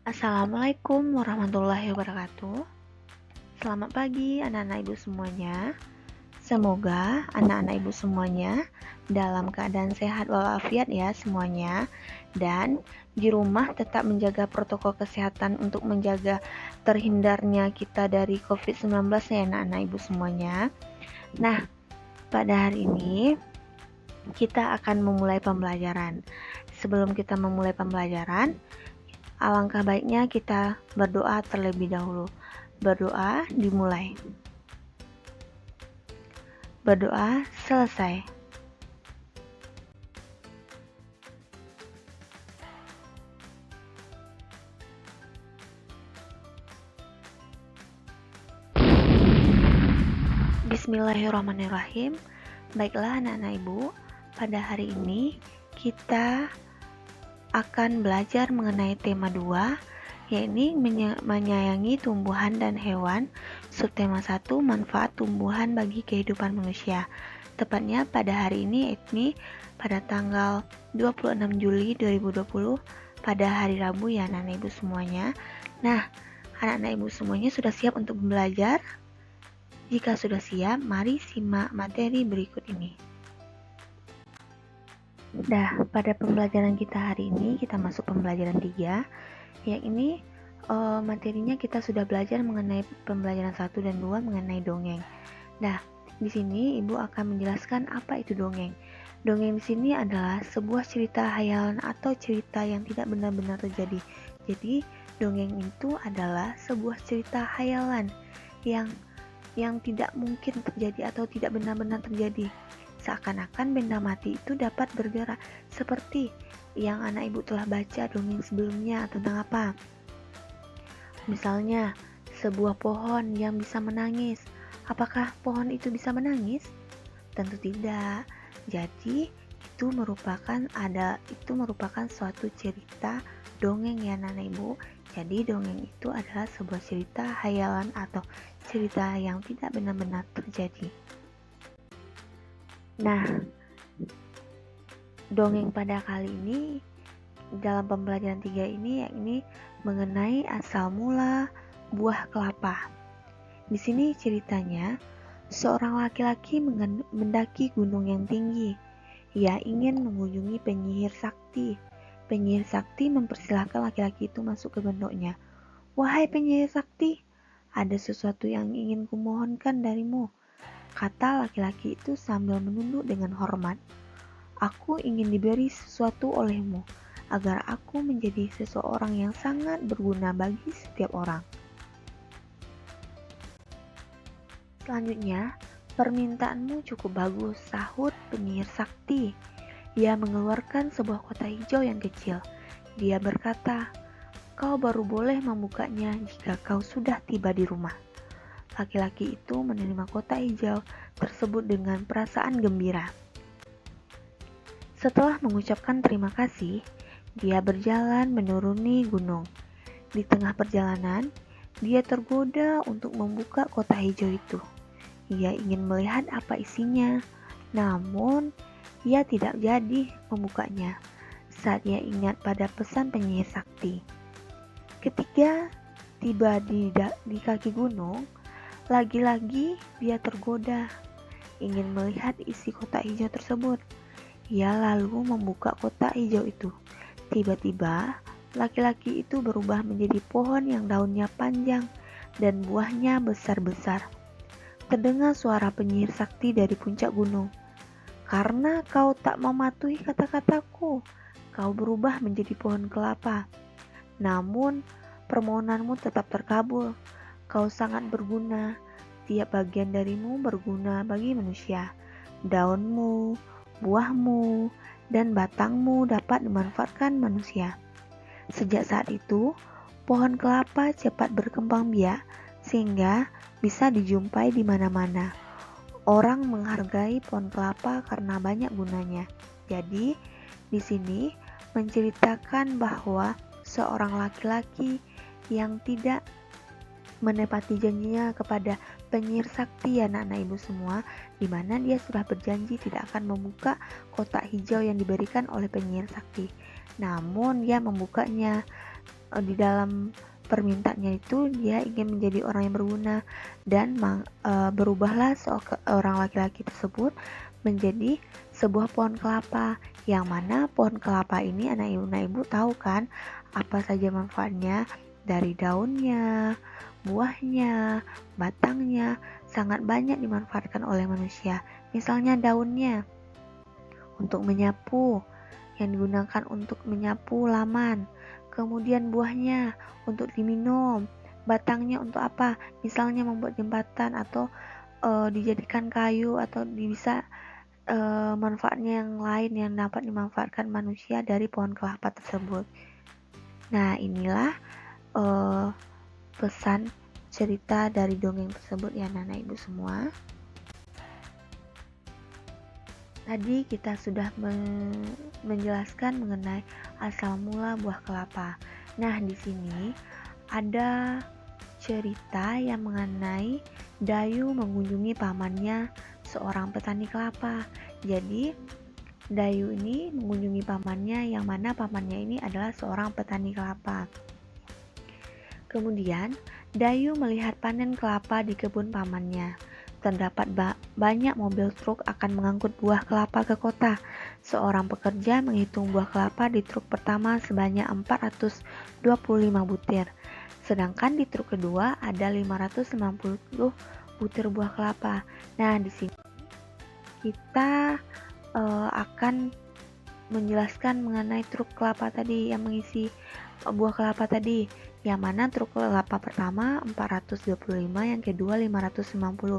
Assalamualaikum warahmatullahi wabarakatuh. Selamat pagi anak-anak ibu semuanya. Semoga anak-anak ibu semuanya dalam keadaan sehat walafiat ya semuanya. Dan di rumah tetap menjaga protokol kesehatan untuk menjaga terhindarnya kita dari COVID-19 ya anak-anak ibu semuanya. Nah, pada hari ini kita akan memulai pembelajaran. Sebelum kita memulai pembelajaran, alangkah baiknya kita berdoa terlebih dahulu. Berdoa dimulai. Berdoa selesai. Bismillahirrahmanirrahim. Baiklah anak-anak ibu, pada hari ini kita akan belajar mengenai tema 2, yakni menyayangi tumbuhan dan hewan. Subtema 1, manfaat tumbuhan bagi kehidupan manusia. Tepatnya pada hari ini, yakni pada tanggal 26 Juli 2020, pada hari Rabu ya anak-anak ibu semuanya. Nah, anak-anak ibu semuanya sudah siap untuk belajar? Jika sudah siap, mari simak materi berikut ini. Pada pembelajaran kita hari ini, kita masuk pembelajaran 3, yakni materinya kita sudah belajar mengenai pembelajaran 1 dan 2 mengenai dongeng. Di sini Ibu akan menjelaskan apa itu dongeng. Dongeng di sini adalah sebuah cerita hayalan atau cerita yang tidak benar-benar terjadi. Jadi, dongeng itu adalah sebuah cerita hayalan yang tidak mungkin terjadi atau tidak benar-benar terjadi. Seakan-akan benda mati itu dapat bergerak, seperti yang anak ibu telah baca dongeng sebelumnya tentang apa? Misalnya, sebuah pohon yang bisa menangis. Apakah pohon itu bisa menangis? Tentu tidak. Jadi, itu merupakan suatu cerita dongeng ya anak ibu. Jadi, dongeng itu adalah sebuah cerita hayalan atau cerita yang tidak benar-benar terjadi. Nah, dongeng pada kali ini dalam pembelajaran 3 ini yakni mengenai asal mula buah kelapa. Di sini ceritanya, seorang laki-laki mendaki gunung yang tinggi. Ia ingin mengunjungi penyihir sakti. Penyihir sakti mempersilahkan laki-laki itu masuk ke bentuknya. "Wahai penyihir sakti, ada sesuatu yang ingin kumohonkan darimu," kata laki-laki itu sambil menunduk dengan hormat. "Aku ingin diberi sesuatu olehmu, agar aku menjadi seseorang yang sangat berguna bagi setiap orang." Selanjutnya, "Permintaanmu cukup bagus," sahut penyihir sakti. Ia mengeluarkan sebuah kotak hijau yang kecil. Dia berkata, "Kau baru boleh membukanya jika kau sudah tiba di rumah." Laki-laki itu menerima kotak hijau tersebut dengan perasaan gembira. Setelah mengucapkan terima kasih, dia berjalan menuruni gunung. Di tengah perjalanan, dia tergoda untuk membuka kotak hijau itu. Ia ingin melihat apa isinya, namun ia tidak jadi membukanya saat ia ingat pada pesan penyihir sakti. Ketika tiba di kaki gunung, lagi-lagi dia tergoda ingin melihat isi kotak hijau tersebut. Ia lalu membuka kotak hijau itu. Tiba-tiba, laki-laki itu berubah menjadi pohon yang daunnya panjang dan buahnya besar-besar. Terdengar suara penyihir sakti dari puncak gunung. "Karena kau tak mematuhi kata-kataku, kau berubah menjadi pohon kelapa. Namun, permohonanmu tetap terkabul. Kau sangat berguna. Tiap bagian darimu berguna bagi manusia. Daunmu, buahmu, dan batangmu dapat dimanfaatkan manusia." Sejak saat itu, pohon kelapa cepat berkembang biak sehingga bisa dijumpai di mana-mana. Orang menghargai pohon kelapa karena banyak gunanya. Jadi, di sini menceritakan bahwa seorang laki-laki yang tidak menepati janjinya kepada penyihir sakti, anak-anak ibu semua, di mana dia sudah berjanji tidak akan membuka kotak hijau yang diberikan oleh penyihir sakti. Namun dia membukanya di dalam permintaannya itu dia ingin menjadi orang yang berguna, dan berubahlah seorang laki-laki tersebut menjadi sebuah pohon kelapa, yang mana pohon kelapa ini anak ibu tahu kan apa saja manfaatnya, dari daunnya, buahnya, batangnya, sangat banyak dimanfaatkan oleh manusia. Misalnya daunnya untuk menyapu, yang digunakan untuk menyapu laman. Kemudian buahnya untuk diminum, batangnya untuk apa? Misalnya membuat jembatan, atau dijadikan kayu, atau bisa manfaatnya yang lain yang dapat dimanfaatkan manusia dari pohon kelapa tersebut. Nah, inilah pesan cerita dari dongeng tersebut ya anak-anak ibu semua. Tadi kita sudah menjelaskan mengenai asal mula buah kelapa. Nah, di sini ada cerita yang mengenai Dayu mengunjungi pamannya, seorang petani kelapa. Jadi, Dayu ini mengunjungi pamannya, yang mana pamannya ini adalah seorang petani kelapa. Kemudian, Dayu melihat panen kelapa di kebun pamannya. Terdapat banyak mobil truk akan mengangkut buah kelapa ke kota. Seorang pekerja menghitung buah kelapa di truk pertama sebanyak 425 butir. Sedangkan di truk kedua ada 590 butir buah kelapa. Nah, di sini kita akan menjelaskan mengenai truk kelapa tadi yang mengisi buah kelapa tadi, yang mana truk kelapa pertama 425, yang kedua 590,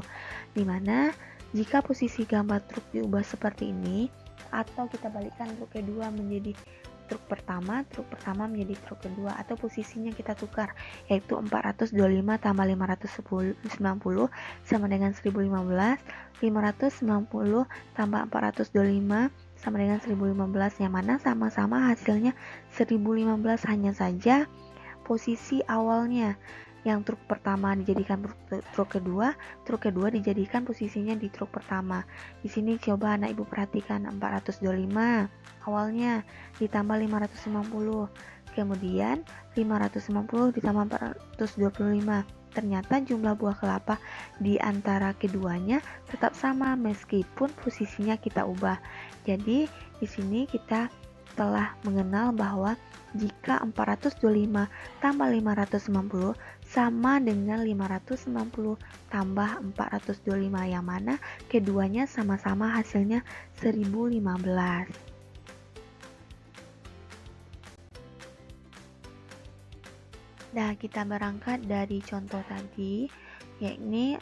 dimana jika posisi gambar truk diubah seperti ini, atau kita balikkan truk kedua menjadi truk pertama menjadi truk kedua, atau posisinya kita tukar, yaitu 425 tambah 590 sama dengan 1015, 590 tambah 425 sama dengan 1015, yang mana sama-sama hasilnya 1015, hanya saja posisi awalnya yang truk pertama dijadikan truk kedua dijadikan posisinya di truk pertama. Di sini coba anak ibu perhatikan, 425 awalnya ditambah 590, kemudian 590 ditambah 425. Ternyata jumlah buah kelapa di antara keduanya tetap sama meskipun posisinya kita ubah. Jadi di sini kita telah mengenal bahwa jika 425 tambah 590 sama dengan 590 tambah 425, yang mana keduanya sama-sama hasilnya 1015. Nah, kita berangkat dari contoh tadi, yakni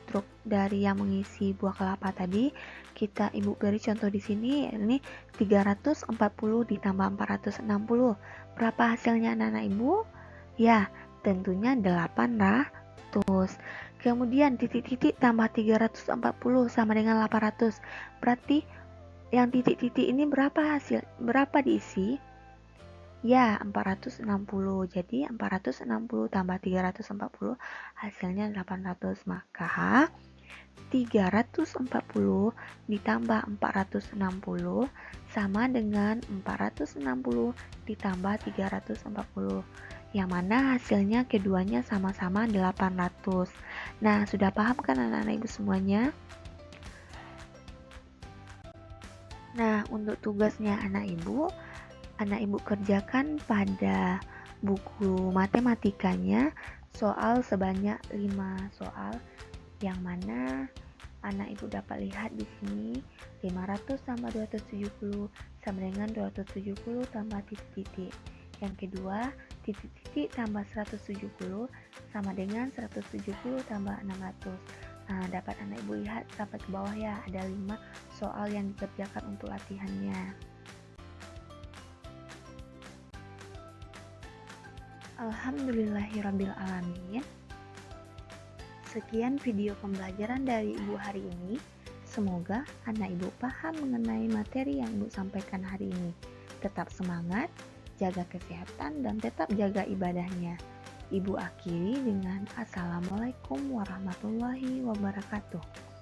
truk dari yang mengisi buah kelapa tadi. Kita ibu beri contoh di sini, ini 340 ditambah 460. Berapa hasilnya anak-anak ibu? Ya, tentunya 800. Kemudian titik-titik tambah 340 sama dengan 800. Berarti yang titik-titik ini berapa diisi? Ya, 460. Jadi 460 tambah 340 hasilnya 800. Maka 340 ditambah 460 sama dengan 460 ditambah 340, yang mana hasilnya keduanya sama-sama 800. Nah, sudah paham kan anak-anak ibu semuanya? Nah, untuk tugasnya anak ibu kerjakan pada buku matematikanya soal sebanyak 5 soal, yang mana anak ibu dapat lihat di sini 500 tambah 270 sama dengan 270 tambah titik-titik. Yang kedua, titik-titik tambah 170 sama dengan 170 tambah 600. Nah, dapat anak ibu lihat sampai ke bawah ya, ada 5 soal yang dikerjakan untuk latihannya. Alhamdulillahirrabbilalamin. Sekian video pembelajaran dari Ibu hari ini. Semoga anak Ibu paham mengenai materi yang Ibu sampaikan hari ini. Tetap semangat, jaga kesehatan, dan tetap jaga ibadahnya. Ibu akhiri dengan Assalamualaikum warahmatullahi wabarakatuh.